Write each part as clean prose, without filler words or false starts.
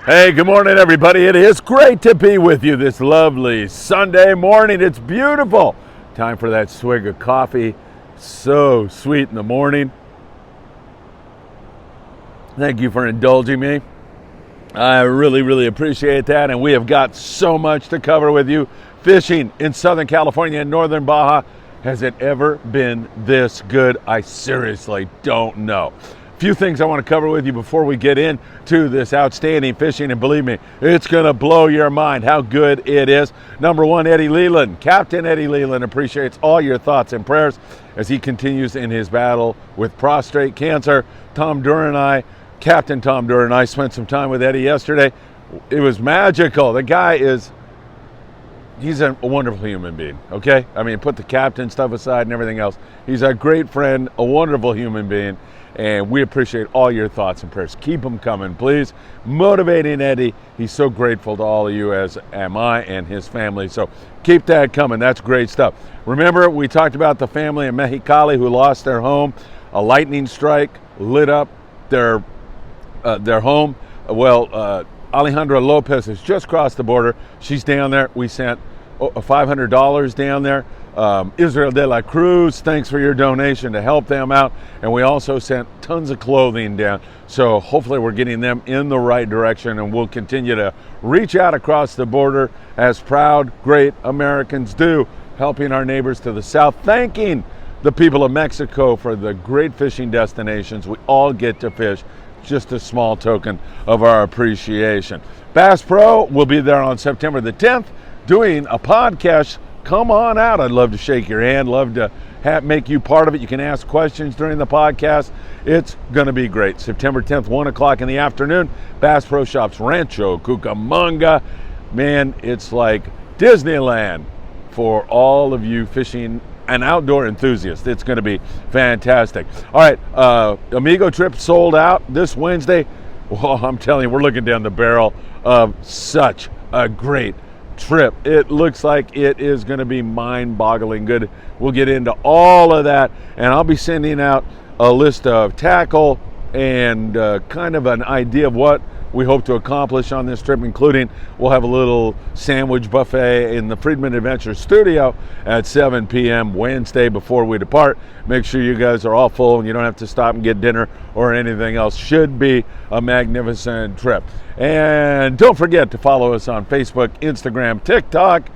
Hey, good morning, everybody. It is great to be with you this lovely Sunday morning. It's beautiful. Time for that swig of coffee. So sweet in the morning. Thank you for indulging me. I really appreciate that. And we have got so much to cover with you. Fishing in Southern California and Northern Baja. Has it ever been this good? I seriously don't know. Few things I want to cover with you before we get into this outstanding fishing, and believe me, it's going to blow your mind how good it is. Number one, Eddie Leland. Captain Eddie Leland appreciates all your thoughts and prayers as he continues in his battle with prostate cancer. Captain Tom Duran and I spent some time with Eddie yesterday. It was magical. The guy he's a wonderful human being, okay? I mean, put the captain stuff aside and everything else. He's a great friend, a wonderful human being. And we appreciate all your thoughts and prayers. Keep them coming, please. Motivating Eddie. He's so grateful to all of you, as am I and his family. So keep that coming. That's great stuff. Remember, we talked about the family in Mexicali who lost their home. A lightning strike lit up their home. Well, Alejandra Lopez has just crossed the border. She's down there. We sent $500 down there. Israel de la Cruz, thanks for your donation to help them out. And we also sent tons of clothing down. So hopefully we're getting them in the right direction, and we'll continue to reach out across the border as proud, great Americans do, helping our neighbors to the south, thanking the people of Mexico for the great fishing destinations we all get to fish. Just a small token of our appreciation. Bass Pro will be there on September the 10th doing a podcast. Come on out. I'd love to shake your hand, love to make you part of it. You can ask questions during the podcast. It's going to be great. September 10th, 1 o'clock in the afternoon, Bass Pro Shops Rancho Cucamonga. Man, it's like Disneyland for all of you fishing and outdoor enthusiasts. It's going to be fantastic. All right, Amigo trip sold out this Wednesday. Well, I'm telling you, we're looking down the barrel of such a great trip. It looks like it is going to be mind-boggling good. We'll get into all of that, and I'll be sending out a list of tackle and kind of an idea of what we hope to accomplish on this trip, including we'll have a little sandwich buffet in the Friedman Adventures studio at 7 p.m. Wednesday before we depart. Make sure you guys are all full and you don't have to stop and get dinner or anything else. Should be a magnificent trip. And don't forget to follow us on Facebook, Instagram, TikTok,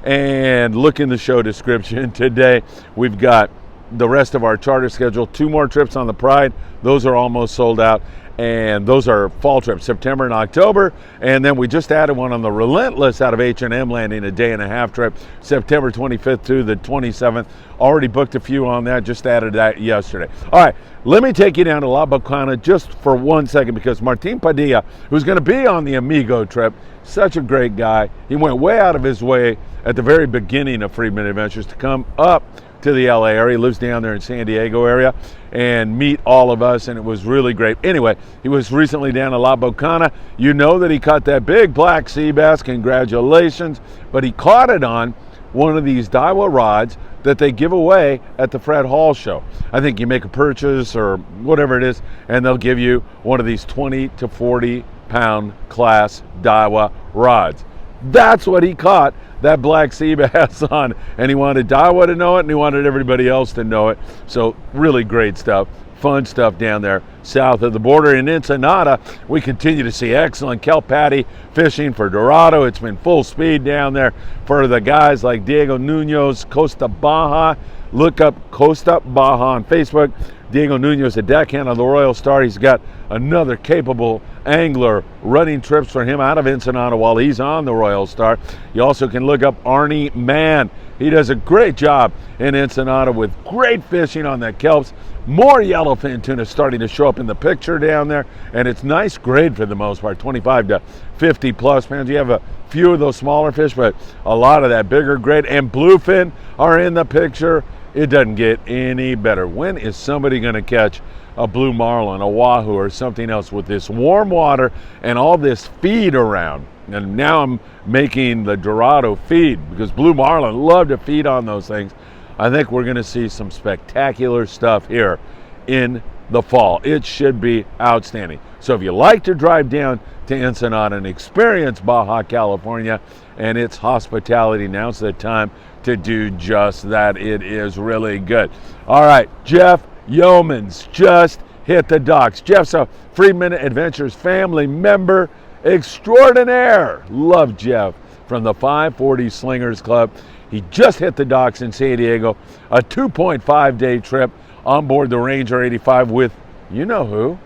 and look in the show description. Today we've got the rest of our charter schedule. 2 more trips on the Pride. Those are almost sold out. And those are fall trips, September and October. And then we just added one on the Relentless out of H&M Landing, a day-and-a-half trip, September 25th through the 27th. Already booked a few on that, just added that yesterday. All right, let me take you down to La Bocana just for 1 second, because Martin Padilla, who's going to be on the Amigo trip, such a great guy. He went way out of his way at the very beginning of Friedman Adventures to come up to the LA area. He lives down there in San Diego area, and meet all of us, and it was really great. Anyway, he was recently down at La Bocana. You know that he caught that big black sea bass. Congratulations. But he caught it on one of these Daiwa rods that they give away at the Fred Hall show. I think you make a purchase or whatever it is, and they'll give you one of these 20 to 40 pound class Daiwa rods. That's what he caught that black sea bass on, and he wanted Daiwa to know it, and he wanted everybody else to know it. So really great stuff, fun stuff down there south of the border. In Ensenada, we continue to see excellent kelp patty fishing for Dorado. It's been full speed down there for the guys like Diego Nunez, Costa Baja. Look up Costa Baja on Facebook. Diego Nunez, a deckhand of the Royal Star. He's got another capable angler running trips for him out of Ensenada while he's on the Royal Star. You also can look up Arnie Mann. He does a great job in Ensenada with great fishing on the kelps. More yellowfin tuna starting to show up in the picture down there, and it's nice grade for the most part, 25 to 50 plus pounds. You have a few of those smaller fish, but a lot of that bigger grade, and bluefin are in the picture. It doesn't get any better. When is somebody going to catch a blue marlin, a wahoo, or something else with this warm water and all this feed around? And now I'm making the Dorado feed, because blue marlin love to feed on those things. I think we're going to see some spectacular stuff here in the fall. It should be outstanding. So if you like to drive down to Ensenada and experience Baja California and its hospitality, now's the time to do just that. It is really good. All right, Jeff Yeomans just hit the docks. Jeff's a Friedman Adventures family member extraordinaire. Love Jeff from the 540 Slingers Club. He just hit the docks in San Diego, a 2.5-day trip on board the Ranger 85 with, you know who,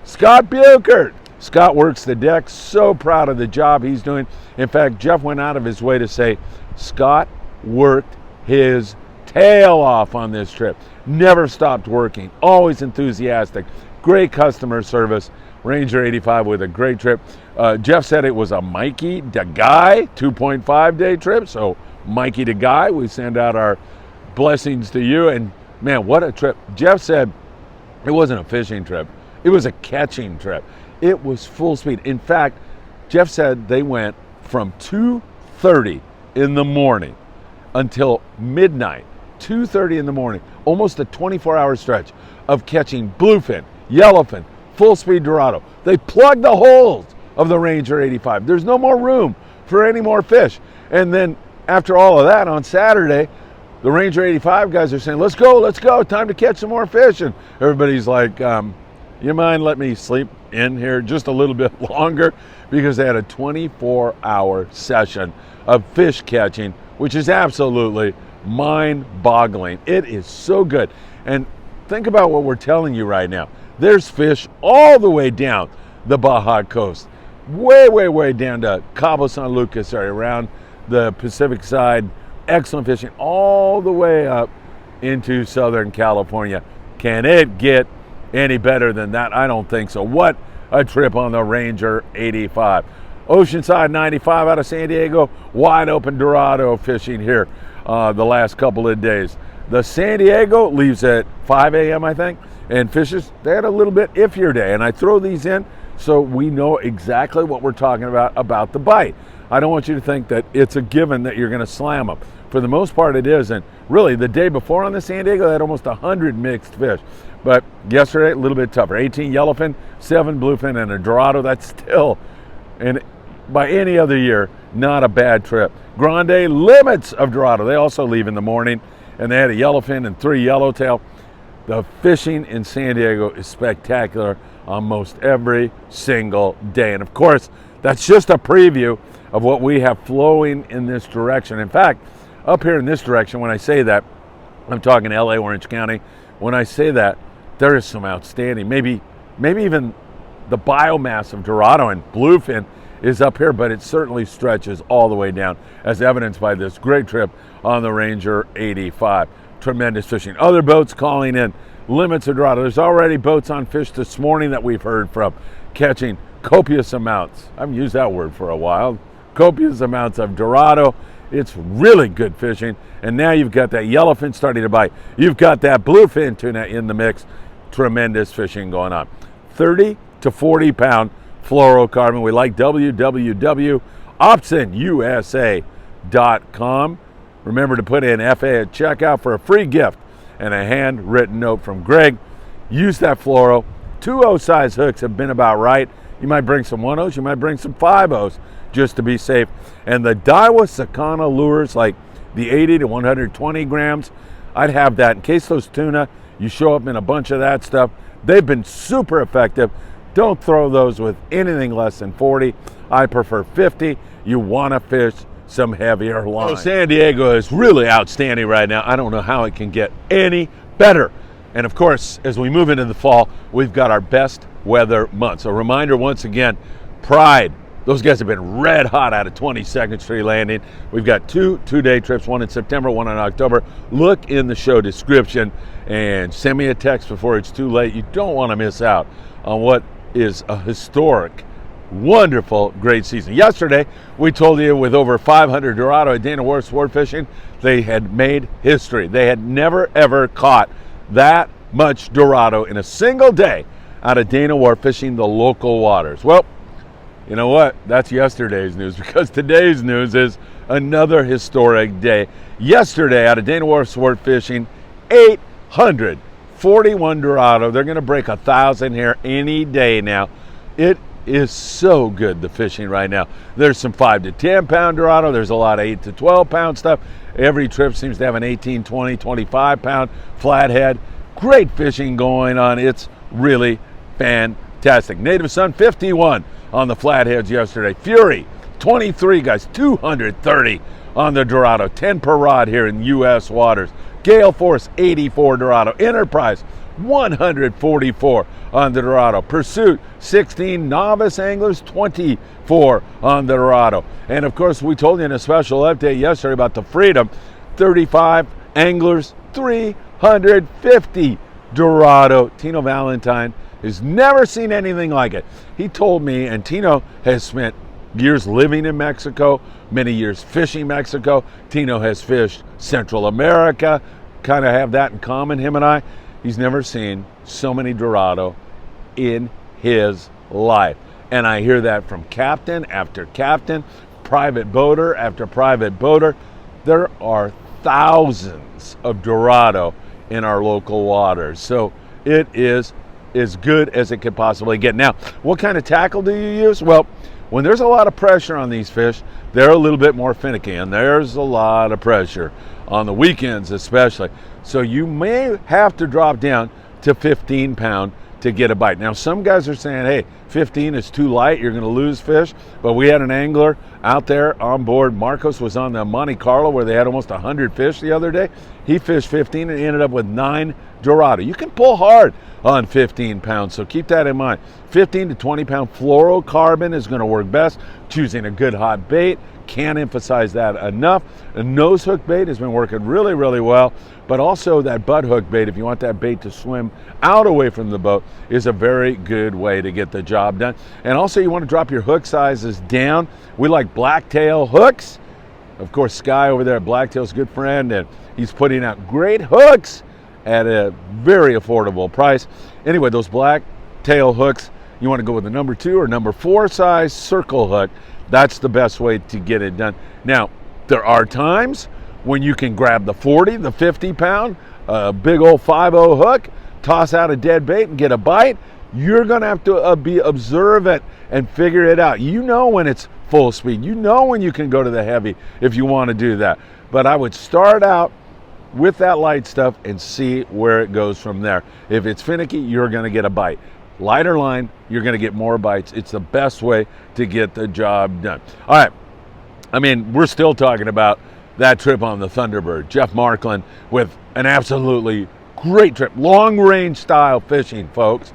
Scott Buchert. Scott works the deck, so proud of the job he's doing. In fact, Jeff went out of his way to say Scott worked his tail off on this trip. Never stopped working, always enthusiastic, great customer service. Ranger 85 with a great trip. Jeff said it was a Mikey to Guy 2.5-day trip. So Mikey to Guy, we send out our blessings to you. And man, what a trip. Jeff said it wasn't a fishing trip. It was a catching trip. It was full speed. In fact, Jeff said they went from 2:30 in the morning until midnight, 2:30 in the morning, almost a 24-hour stretch of catching bluefin, yellowfin, full-speed Dorado. They plugged the holes of the Ranger 85. There's no more room for any more fish. And then after all of that, on Saturday, the Ranger 85 guys are saying, let's go, time to catch some more fish. And everybody's like, you mind let me sleep in here just a little bit longer? Because they had a 24-hour session of fish catching, which is absolutely mind-boggling. It is so good. And think about what we're telling you right now. There's fish all the way down the Baja coast, way down to Cabo San Lucas area, around the Pacific side. Excellent fishing all the way up into Southern California. Can it get any better than that? I don't think so. What a trip on the Ranger 85. Oceanside 95 out of San Diego, wide open Dorado fishing here the last couple of days. The San Diego leaves at 5 a.m. I think, and fishes, they had a little bit iffier day. And I throw these in so we know exactly what we're talking about the bite. I don't want you to think that it's a given that you're going to slam them. For the most part, it is. And really, the day before on the San Diego, they had almost 100 mixed fish. But yesterday, a little bit tougher. 18 yellowfin, 7 bluefin, and a Dorado. That's still, and by any other year, not a bad trip. Grande limits of Dorado. They also leave in the morning, and they had a yellowfin and 3 yellowtail. The fishing in San Diego is spectacular on most every single day. And of course, that's just a preview of what we have flowing in this direction. In fact, up here in this direction, when I say that, I'm talking LA, Orange County. When I say that, there is some outstanding, maybe even the biomass of Dorado and bluefin is up here, but it certainly stretches all the way down, as evidenced by this great trip on the Ranger 85. Tremendous fishing. Other boats calling in limits of Dorado. There's already boats on fish this morning that we've heard from, catching copious amounts. I haven't used that word for a while. Copious amounts of Dorado. It's really good fishing. And now you've got that yellowfin starting to bite. You've got that bluefin tuna in the mix. Tremendous fishing going on. 30 to 40 pound fluorocarbon. We like www.opsonusa.com. Remember to put in FA at checkout for a free gift and a handwritten note from Greg. Use that fluoro. 2.0 size hooks have been about right. You might bring some 1.0s, you might bring some 5.0s just to be safe. And the Daiwa Sakana lures, like the 80 to 120 grams, I'd have that in case those tuna, you show up in a bunch of that stuff. They've been super effective. Don't throw those with anything less than 40. I prefer 50. You want to fish some heavier line. Well, San Diego is really outstanding right now. I don't know how it can get any better. And of course, as we move into the fall, we've got our best weather months. A reminder once again, Pride. Those guys have been red hot out of 22nd Street Landing. We've got two-day trips, one in September, one in October. Look in the show description and send me a text before it's too late. You don't want to miss out on what is a historic, wonderful, great season. Yesterday, we told you with over 500 Dorado at Dana Wharf Sport Fishing, they had made history. They had never, ever caught that much Dorado in a single day out of Dana Wharf fishing the local waters. Well, you know what? That's yesterday's news, because today's news is another historic day. Yesterday, out of Dana Wharf Sport Fishing, 800 41 Dorado. They're going to break 1,000 here any day now. It is so good, the fishing right now. There's some 5 to 10 pound Dorado. There's a lot of 8 to 12 pound stuff. Every trip seems to have an 18, 20, 25 pound flathead. Great fishing going on. It's really fantastic. Native Sun 51 on the flatheads yesterday. Fury 23, guys, 230 on the Dorado. 10 per rod here in U.S. waters. Gale Force 84 Dorado. Enterprise 144 on the Dorado. Pursuit 16. Novice anglers 24 on the Dorado. And of course, we told you in a special update yesterday about the Freedom. 35 anglers, 350 Dorado. Tino Valentine has never seen anything like it. He told me, and Tino has spent years living in Mexico, many years fishing Mexico. Tino has fished Central America, kind of have that in common, him and I. He's never seen so many Dorado in his life. And I hear that from captain after captain, private boater after private boater. There are thousands of Dorado in our local waters. So it is as good as it could possibly get. Now, what kind of tackle do you use? Well, when there's a lot of pressure on these fish, they're a little bit more finicky, and there's a lot of pressure on the weekends especially. So you may have to drop down to 15 pound to get a bite. Now, some guys are saying, hey, 15 is too light, you're going to lose fish. But we had an angler out there on board. Marcos was on the Monte Carlo where they had almost 100 fish the other day. He fished 15 and ended up with 9 Dorado. You can pull hard on 15 pounds, so keep that in mind. 15 to 20 pound fluorocarbon is going to work best. Choosing a good hot bait, can't emphasize that enough. A nose hook bait has been working really, really well, but also that butt hook bait, if you want that bait to swim out away from the boat, is a very good way to get the job done. And also you want to drop your hook sizes down. We like blacktail hooks. Of course, Sky over there at Blacktail's a good friend, and he's putting out great hooks at a very affordable price. Anyway, those blacktail hooks, you want to go with the number 2 or number 4 size circle hook. That's the best way to get it done. Now, there are times when you can grab the 40, the 50 pound, big old 5-0 hook, toss out a dead bait and get a bite. You're going to have to be observant and figure it out. You know when it's full speed. You know when you can go to the heavy if you want to do that. But I would start out with that light stuff and see where it goes from there. If it's finicky, you're going to get a bite. Lighter line, you're going to get more bites. It's the best way to get the job done. All right. I mean, we're still talking about that trip on the Thunderbird. Jeff Markland with an absolutely great trip. Long range style fishing, folks.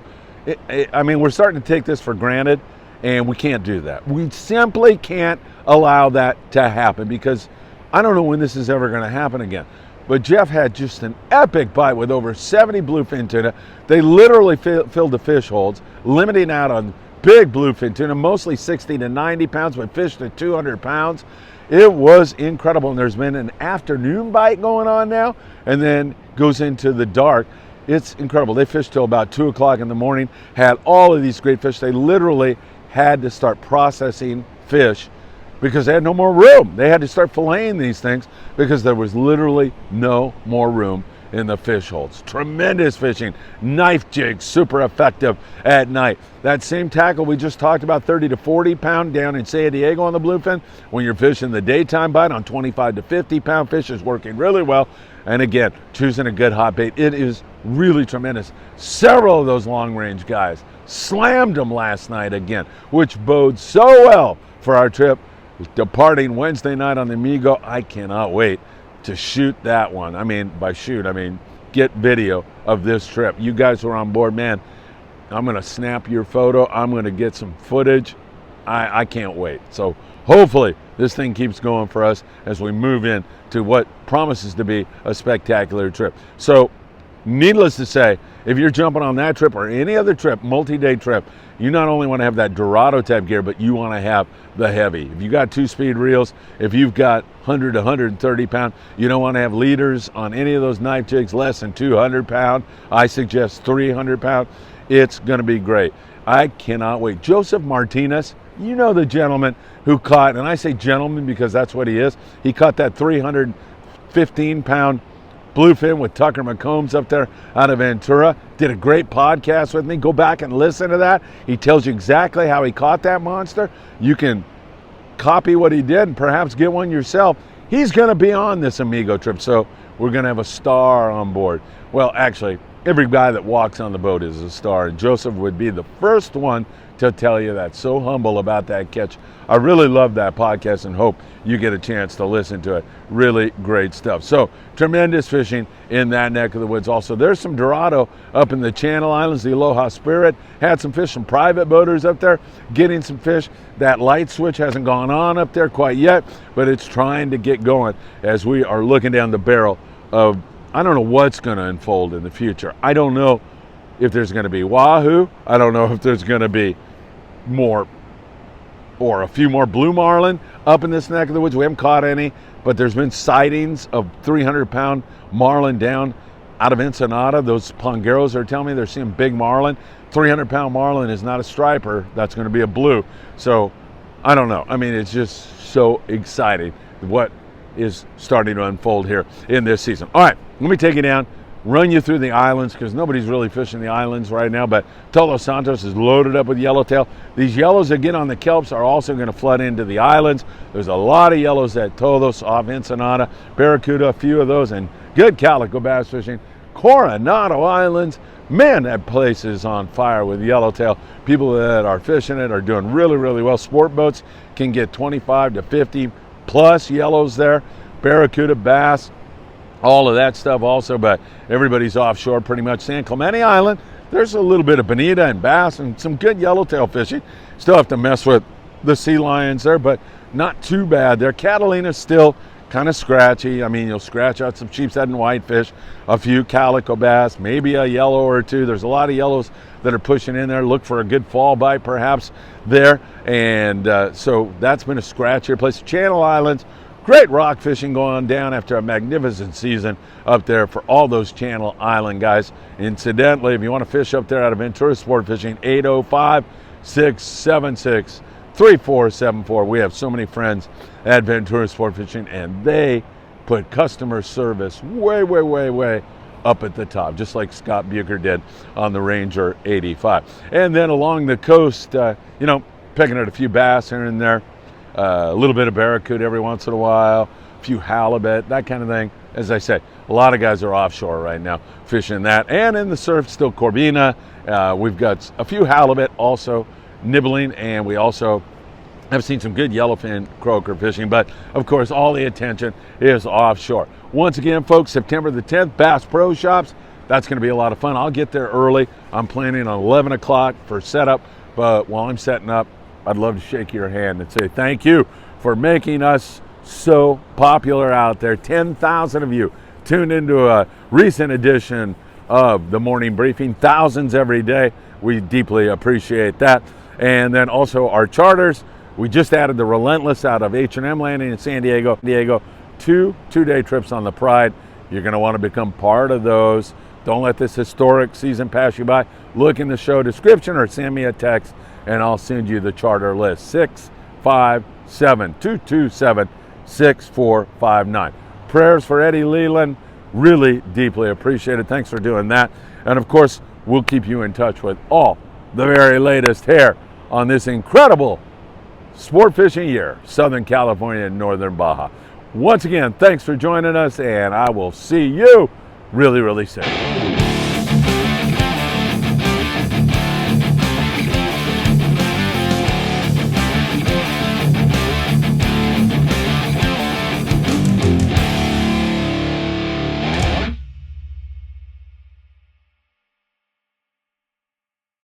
I mean, we're starting to take this for granted, and we can't do that. We simply can't allow that to happen because I don't know when this is ever going to happen again. But Jeff had just an epic bite with over 70 bluefin tuna. They literally filled the fish holds, limiting out on big bluefin tuna, mostly 60 to 90 pounds, but fished at 200 pounds. It was incredible. And there's been an afternoon bite going on now, and then goes into the dark. It's incredible. They fished till about 2 o'clock in the morning, had all of these great fish. They literally had to start processing fish because they had no more room. They had to start filleting these things because there was literally no more room in the fish holds. Tremendous fishing. Knife jigs, super effective at night. That same tackle we just talked about, 30 to 40 pound down in San Diego on the bluefin. When you're fishing the daytime bite on 25 to 50 pound fish is working really well. And again, choosing a good hot bait, it is really tremendous. Several of those long range guys slammed them last night again, which bodes so well for our trip departing Wednesday night on the Amigo. I cannot wait to shoot that one. I mean, by shoot, I mean get video of this trip. You guys who are on board, man, I'm going to snap your photo. I'm going to get some footage. I can't wait. So hopefully this thing keeps going for us as we move in to what promises to be a spectacular trip. So needless to say, if you're jumping on that trip or any other trip, multi-day trip, you not only want to have that Dorado type gear, but you want to have the heavy. If you got 2-speed reels, if you've got 100 to 130 pound, you don't want to have leaders on any of those knife jigs less than 200 pound. I suggest 300 pound. It's going to be great. I cannot wait. Joseph Martinez, you know the gentleman who caught, and I say gentleman because that's what he is. He caught that 315 pound Bluefin with Tucker McCombs up there out of Ventura. Did a great podcast with me. Go back and listen to that. He tells you exactly how he caught that monster. You can copy what he did and perhaps get one yourself. He's going to be on this Amigo trip, so we're going to have a star on board. Well, actually, every guy that walks on the boat is a star, and Joseph would be the first one to tell you that. So humble about that catch. I really love that podcast and hope you get a chance to listen to it. Really great stuff. So tremendous fishing in that neck of the woods. Also, there's some Dorado up in the Channel Islands. The Aloha Spirit had some fish, some private boaters up there getting some fish. That light switch hasn't gone on up there quite yet, but it's trying to get going as we are looking down the barrel of, I don't know what's going to unfold in the future. I don't know if there's going to be wahoo. I don't know if there's going to be more or a few more blue marlin up in this neck of the woods. We haven't caught any, but there's been sightings of 300-pound marlin down out of Ensenada. Those pongeros are telling me they're seeing big marlin. 300-pound marlin is not a striper. That's going to be a blue. So I don't know. I mean, it's just so exciting what is starting to unfold here in this season. All right, let me take you down, run you through the islands, because nobody's really fishing the islands right now, but Todos Santos is loaded up with yellowtail. These yellows that get on the kelps are also going to flood into the islands. There's a lot of yellows at Todos, off Ensenada, Barracuda, a few of those, and good calico bass fishing. Coronado Islands, man, that place is on fire with yellowtail. People that are fishing it are doing really, really well. Sport boats can get 25 to 50 plus yellows there. Barracuda, bass, all of that stuff also, but everybody's offshore pretty much. San Clemente Island, there's a little bit of bonita and bass and some good yellowtail fishing. Still have to mess with the sea lions there, but not too bad there. Catalina's still kind of scratchy. I mean, you'll scratch out some sheepshead and whitefish, a few calico bass, maybe a yellow or two. There's a lot of yellows that are pushing in there. Look for a good fall bite perhaps there. And so that's been a scratchier place. Channel Islands, great rock fishing going down after a magnificent season up there for all those Channel Island guys. Incidentally, if you want to fish up there out of Ventura Sport Fishing, 805-676-3474. We have so many friends at Ventura Sport Fishing, and they put customer service way, way, way, way up at the top, just like Scott Bucher did on the Ranger 85. And then along the coast, picking at a few bass here and there, a little bit of barracuda every once in a while, a few halibut, that kind of thing. As I said, a lot of guys are offshore right now fishing that. And in the surf, still Corvina. We've got a few halibut also nibbling, and we also have seen some good yellowfin croaker fishing. But, of course, all the attention is offshore. Once again, folks, September the 10th, Bass Pro Shops. That's going to be a lot of fun. I'll get there early. I'm planning on 11 o'clock for setup. But while I'm setting up, I'd love to shake your hand and say thank you for making us so popular out there. 10,000 of you tuned into a recent edition of the Morning Briefing. Thousands every day. We deeply appreciate that. And then also our charters. We just added the Relentless out of H&M Landing in San Diego. Two-day trips on the Pride. You're going to want to become part of those. Don't let this historic season pass you by. Look in the show description or send me a text, and I'll send you the charter list. 657-227-6459. Prayers for Eddie Leland. Really deeply appreciated. Thanks for doing that. And of course, we'll keep you in touch with all the very latest here on this incredible sport fishing year, Southern California and Northern Baja. Once again, thanks for joining us, and I will see you really, really soon.